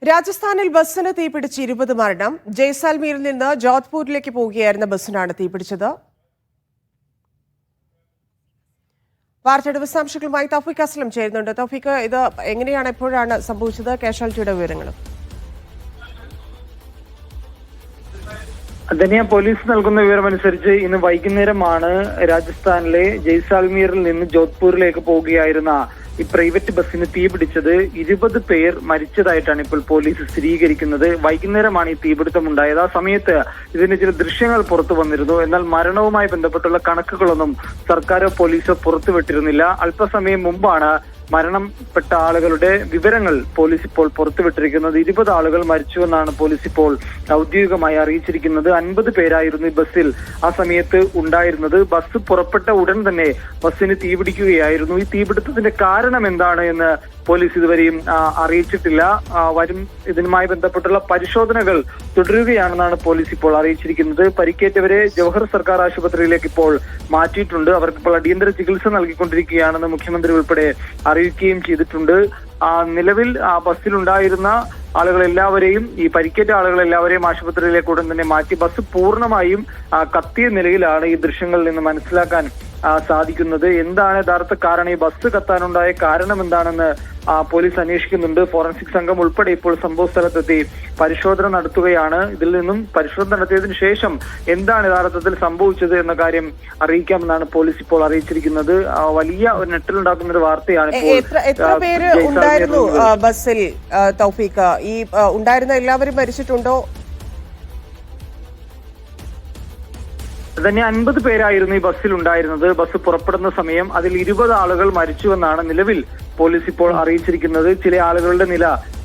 രാജസ്ഥാനിൽ ബസ്സിന് തീപിടിച്ച് 20 മരണം. ജയ്സാൽമീറിൽ നിന്ന് ജോധ്പൂരിലേക്ക് പോവുകയായിരുന്ന ബസ്സിനാണ് തീപിടിച്ചത്. വാർത്തയുടെ വിശദാംശങ്ങളുമായി തൗഫീഖ് അസ്ലം ചേരുന്നുണ്ട്. തൗഫീഖ്, ഇത് എങ്ങനെയാണ്, എപ്പോഴാണ് സംഭവിച്ചത്? കാഷ്വാലിറ്റിയുടെ വിവരങ്ങളും. ധനിയ, പോലീസ് നൽകുന്ന വിവരമനുസരിച്ച് ഇന്ന് വൈകുന്നേരമാണ് രാജസ്ഥാനിലെ ജയ്സാൽമീറിൽ നിന്ന് ജോധ്പൂരിലേക്ക് പോവുകയായിരുന്ന ഈ പ്രൈവറ്റ് ബസ്സിന് തീപിടിച്ചത്. 20 പേർ മരിച്ചതായിട്ടാണ് ഇപ്പോൾ പോലീസ് സ്ഥിരീകരിക്കുന്നത്. വൈകുന്നേരമാണ് ഈ തീപിടുത്തം ഉണ്ടായത്. ആ സമയത്ത് ഇതിന്റെ ചില ദൃശ്യങ്ങൾ പുറത്തു വന്നിരുന്നു. എന്നാൽ മരണവുമായി ബന്ധപ്പെട്ടുള്ള കണക്കുകളൊന്നും സർക്കാരോ പോലീസോ പുറത്തുവിട്ടിരുന്നില്ല. അല്പസമയം മുമ്പാണ് മരണപ്പെട്ട ആളുകളുടെ വിവരങ്ങൾ പോലീസ് ഇപ്പോൾ പുറത്തുവിട്ടിരിക്കുന്നത്. 20 ആളുകൾ മരിച്ചുവെന്നാണ് പോലീസ് ഇപ്പോൾ ഔദ്യോഗികമായി അറിയിച്ചിരിക്കുന്നത്. 50 പേരായിരുന്നു ഈ ബസ്സിൽ ആ സമയത്ത് ഉണ്ടായിരുന്നത്. ബസ് പുറപ്പെട്ട ഉടൻ തന്നെ ബസ്സിന് തീപിടിക്കുകയായിരുന്നു. ഈ തീപിടുത്തത്തിന്റെ കാരണം എന്താണ് എന്ന് പോലീസ് ഇതുവരെയും അറിയിച്ചിട്ടില്ല. ഇതിനുമായി ബന്ധപ്പെട്ടുള്ള പരിശോധനകൾ തുടരുകയാണെന്നാണ് പോലീസ് ഇപ്പോൾ അറിയിച്ചിരിക്കുന്നത്. പരിക്കേറ്റവരെ ജവഹർ സർക്കാർ ആശുപത്രിയിലേക്ക് ഇപ്പോൾ മാറ്റിയിട്ടുണ്ട്. അവർക്കിപ്പോൾ അടിയന്തര ചികിത്സ നൽകിക്കൊണ്ടിരിക്കുകയാണെന്ന് മുഖ്യമന്ത്രി ഉൾപ്പെടെ അറിയിക്കുകയും ചെയ്തിട്ടുണ്ട്. നിലവിൽ ബസ്സിലുണ്ടായിരുന്ന ആളുകളെല്ലാവരെയും, ഈ പരിക്കേറ്റ ആളുകളെല്ലാവരെയും ആശുപത്രിയിലേക്ക് ഉടൻ തന്നെ മാറ്റി. ബസ് പൂർണ്ണമായും കത്തിയ നിലയിലാണ് ഈ ദൃശ്യങ്ങളിൽ നിന്ന് മനസ്സിലാക്കാൻ സാധിക്കുന്നത്. എന്താണ് യഥാർത്ഥ കാരണം, ഈ ബസ് കത്താനുണ്ടായ കാരണം എന്താണെന്ന് പോലീസ് അന്വേഷിക്കുന്നുണ്ട്. ഫോറൻസിക് സംഘം ഉൾപ്പെടെ ഇപ്പോൾ സംഭവ സ്ഥലത്തെത്തി പരിശോധന നടത്തുകയാണ്. ഇതിൽ നിന്നും പരിശോധന നടത്തിയതിനു ശേഷം എന്താണ് യഥാർത്ഥത്തിൽ സംഭവിച്ചത് എന്ന കാര്യം അറിയിക്കാമെന്നാണ് പോലീസ് ഇപ്പോൾ അറിയിച്ചിരിക്കുന്നത്. വലിയ ഒരു നെട്ടലുണ്ടാക്കുന്ന ഒരു വാർത്തയാണ് ഇപ്പോൾ. എത്ര പേര് ഉണ്ടായിരുന്നു ബസ്സിൽ, തൗഫീഖ്? ഈ ഉണ്ടായിരുന്ന എല്ലാവരും മരിച്ചിട്ടുണ്ടോ? തന്നെ 50 പേരായിരുന്നു ഈ ബസ്സിൽ ഉണ്ടായിരുന്നത്. ബസ് പുറപ്പെടുന്ന സമയം അതിൽ 20 ആളുകൾ മരിച്ചുവെന്നാണ് നിലവിൽ പോലീസ് ഇപ്പോൾ അറിയിച്ചിരിക്കുന്നത്. ചില ആളുകളുടെ നില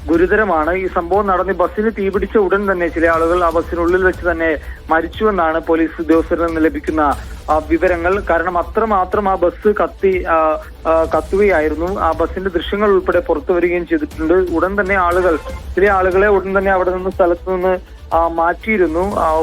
ഗുരുതരമാണ്. ഈ സംഭവം നടന്ന് ബസ്സിന് തീപിടിച്ച ഉടൻ തന്നെ ചില ആളുകൾ ആ ബസ്സിനുള്ളിൽ വെച്ച് തന്നെ മരിച്ചുവെന്നാണ് പോലീസ് ഉദ്യോഗസ്ഥരിൽ നിന്ന് ലഭിക്കുന്ന വിവരങ്ങൾ. കാരണം അത്രമാത്രം ആ ബസ് കത്തുകയായിരുന്നു. ആ ബസ്സിന്റെ ദൃശ്യങ്ങൾ ഉൾപ്പെടെ പുറത്തു വരികയും ചെയ്തിട്ടുണ്ട്. ഉടൻ തന്നെ ചില ആളുകളെ ഉടൻ തന്നെ അവിടെ നിന്ന് സ്ഥലത്ത് നിന്ന് മാറ്റിയിരുന്നു.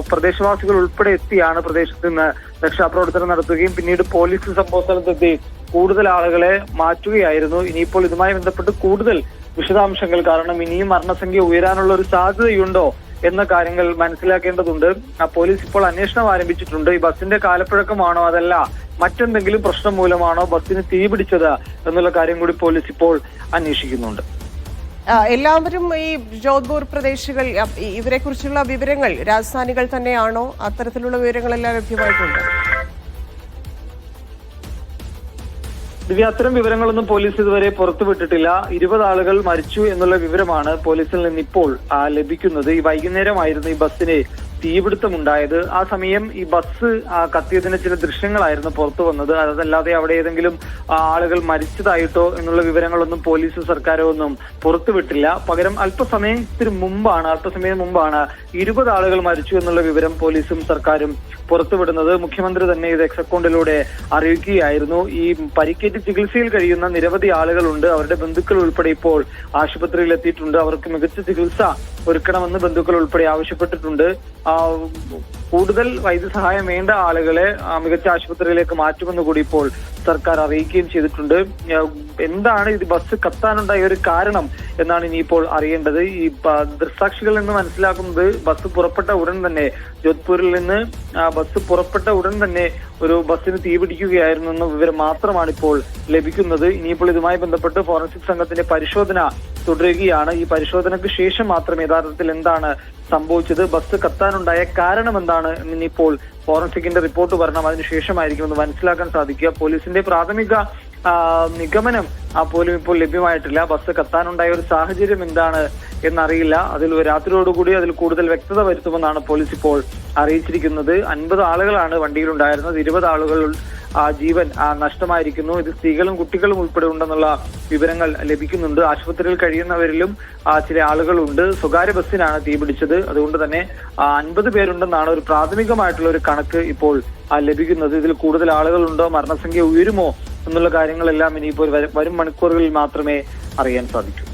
പ്രദേശവാസികൾ ഉൾപ്പെടെ എത്തിയാണ് പ്രദേശത്ത് നിന്ന് രക്ഷാപ്രവർത്തനം നടത്തുകയും പിന്നീട് പോലീസ് സംഭവ സ്ഥലത്തെത്തി കൂടുതൽ ആളുകളെ മാറ്റുകയായിരുന്നു. ഇനിയിപ്പോൾ ഇതുമായി ബന്ധപ്പെട്ട് കൂടുതൽ വിശദാംശങ്ങൾ, കാരണം ഇനിയും മരണസംഖ്യ ഉയരാനുള്ള ഒരു സാധ്യതയുണ്ടോ എന്ന കാര്യങ്ങൾ മനസ്സിലാക്കേണ്ടതുണ്ട്. പോലീസ് ഇപ്പോൾ അന്വേഷണം ആരംഭിച്ചിട്ടുണ്ട്. ഈ ബസ്സിന്റെ കാലപ്പഴക്കമാണോ അതല്ല മറ്റെന്തെങ്കിലും പ്രശ്നം മൂലമാണോ ബസ്സിന് തീപിടിച്ചത് എന്നുള്ള കാര്യം കൂടി പോലീസ് ഇപ്പോൾ അന്വേഷിക്കുന്നുണ്ട്. എല്ലാവരും ഈ ജോധ്പൂർ പ്രദേശികൾ, ഇവരെ കുറിച്ചുള്ള വിവരങ്ങൾ രാജസ്ഥാനികൾ തന്നെയാണോ? അത്തരത്തിലുള്ള വിവരങ്ങളെല്ലാം ലഭ്യമായിട്ടുണ്ട്? അത്തരം വിവരങ്ങളൊന്നും പോലീസ് ഇതുവരെ പുറത്തുവിട്ടിട്ടില്ല. 20 ആളുകൾ മരിച്ചു എന്നുള്ള വിവരമാണ് പോലീസിൽ നിന്ന് ഇപ്പോൾ ലഭിക്കുന്നത്. ഈ വൈകുന്നേരമായിരുന്നു ഈ ബസ്സിന് തീപിടുത്തമുണ്ടായത്. ആ സമയം ഈ ബസ് കത്തിയതിന്റെ ചില ദൃശ്യങ്ങളായിരുന്നു പുറത്തു വന്നത്. അതല്ലാതെ അവിടെ ഏതെങ്കിലും ആളുകൾ മരിച്ചതായിട്ടോ എന്നുള്ള വിവരങ്ങളൊന്നും പോലീസ് സർക്കാരോ ഒന്നും പുറത്തുവിട്ടില്ല. പകരം അല്പസമയം മുമ്പാണ് 20 ആളുകൾ മരിച്ചു എന്നുള്ള വിവരം പോലീസും സർക്കാരും പുറത്തുവിടുന്നത്. മുഖ്യമന്ത്രി തന്നെ ഇത് എക്സ് അക്കൗണ്ടിലൂടെ അറിയിക്കുകയായിരുന്നു. ഈ പരിക്കേറ്റ് ചികിത്സയിൽ കഴിയുന്ന നിരവധി ആളുകളുണ്ട്. അവരുടെ ബന്ധുക്കൾ ഉൾപ്പെടെ ഇപ്പോൾ ആശുപത്രിയിൽ എത്തിയിട്ടുണ്ട്. അവർക്ക് മികച്ച ചികിത്സ ഒരുക്കണമെന്ന് ബന്ധുക്കൾ ഉൾപ്പെടെ ആവശ്യപ്പെട്ടിട്ടുണ്ട്. കൂടുതൽ വൈദ്യസഹായം വേണ്ട ആളുകളെ മികച്ച ആശുപത്രിയിലേക്ക് മാറ്റുമെന്ന് കൂടി ഇപ്പോൾ സർക്കാർ അറിയിക്കുകയും ചെയ്തിട്ടുണ്ട്. എന്താണ് ഇത് ബസ് കത്താനുണ്ടായ ഒരു കാരണം എന്നാണ് ഇനിയിപ്പോൾ അറിയേണ്ടത്. ഈ ദൃക്സാക്ഷികളിൽ നിന്ന് മനസ്സിലാക്കുന്നത് ബസ് പുറപ്പെട്ട ഉടൻ തന്നെ, ജോധ്പൂരിൽ നിന്ന് ബസ് പുറപ്പെട്ട ഉടൻ തന്നെ ഒരു ബസ്സിന് തീപിടിക്കുകയായിരുന്നു എന്ന വിവരം മാത്രമാണ് ഇപ്പോൾ ലഭിക്കുന്നത്. ഇനിയിപ്പോൾ ഇതുമായി ബന്ധപ്പെട്ട് ഫോറൻസിക് സംഘത്തിന്റെ പരിശോധന തുടരുകയാണ്. ഈ പരിശോധനയ്ക്ക് ശേഷം മാത്രമേ യഥാർത്ഥത്തിൽ എന്താണ് സംഭവിച്ചത്, ബസ് കത്താനുണ്ടായ കാരണം എന്താണ് ഇനിയിപ്പോൾ ഫോറൻസിക്കിന്റെ റിപ്പോർട്ട് വരണം. അതിനുശേഷമായിരിക്കും ഒന്ന് മനസ്സിലാക്കാൻ സാധിക്കുക. പോലീസിന്റെ പ്രാഥമിക നിഗമനം പോലും ഇപ്പോൾ ലഭ്യമായിട്ടില്ല. ബസ് കത്താനുണ്ടായ ഒരു സാഹചര്യം എന്താണ് എന്നറിയില്ല. അതിൽ രാത്രിയോടുകൂടി അതിൽ കൂടുതൽ വ്യക്തത വരുത്തുമെന്നാണ് പോലീസ് ഇപ്പോൾ അറിയിച്ചിരിക്കുന്നത്. 50 ആളുകളാണ് വണ്ടിയിലുണ്ടായിരുന്നത്. 20 ആളുകൾ ജീവൻ നഷ്ടമായിരിക്കുന്നു. ഇത് സ്ത്രീകളും കുട്ടികളും ഉൾപ്പെടെ ഉണ്ടെന്നുള്ള വിവരങ്ങൾ ലഭിക്കുന്നുണ്ട്. ആശുപത്രിയിൽ കഴിയുന്നവരിലും ചില ആളുകളുണ്ട്. സ്വകാര്യ ബസ്സിനാണ് തീപിടിച്ചത്. അതുകൊണ്ട് തന്നെ 50 പേരുണ്ടെന്നാണ് ഒരു പ്രാഥമികമായിട്ടുള്ള ഒരു കണക്ക് ഇപ്പോൾ ലഭിക്കുന്നത്. ഇതിൽ കൂടുതൽ ആളുകളുണ്ടോ, മരണസംഖ്യ ഉയരുമോ എന്നുള്ള കാര്യങ്ങളെല്ലാം ഇനിയിപ്പോൾ വരും മണിക്കൂറുകളിൽ മാത്രമേ അറിയാൻ സാധിക്കൂ.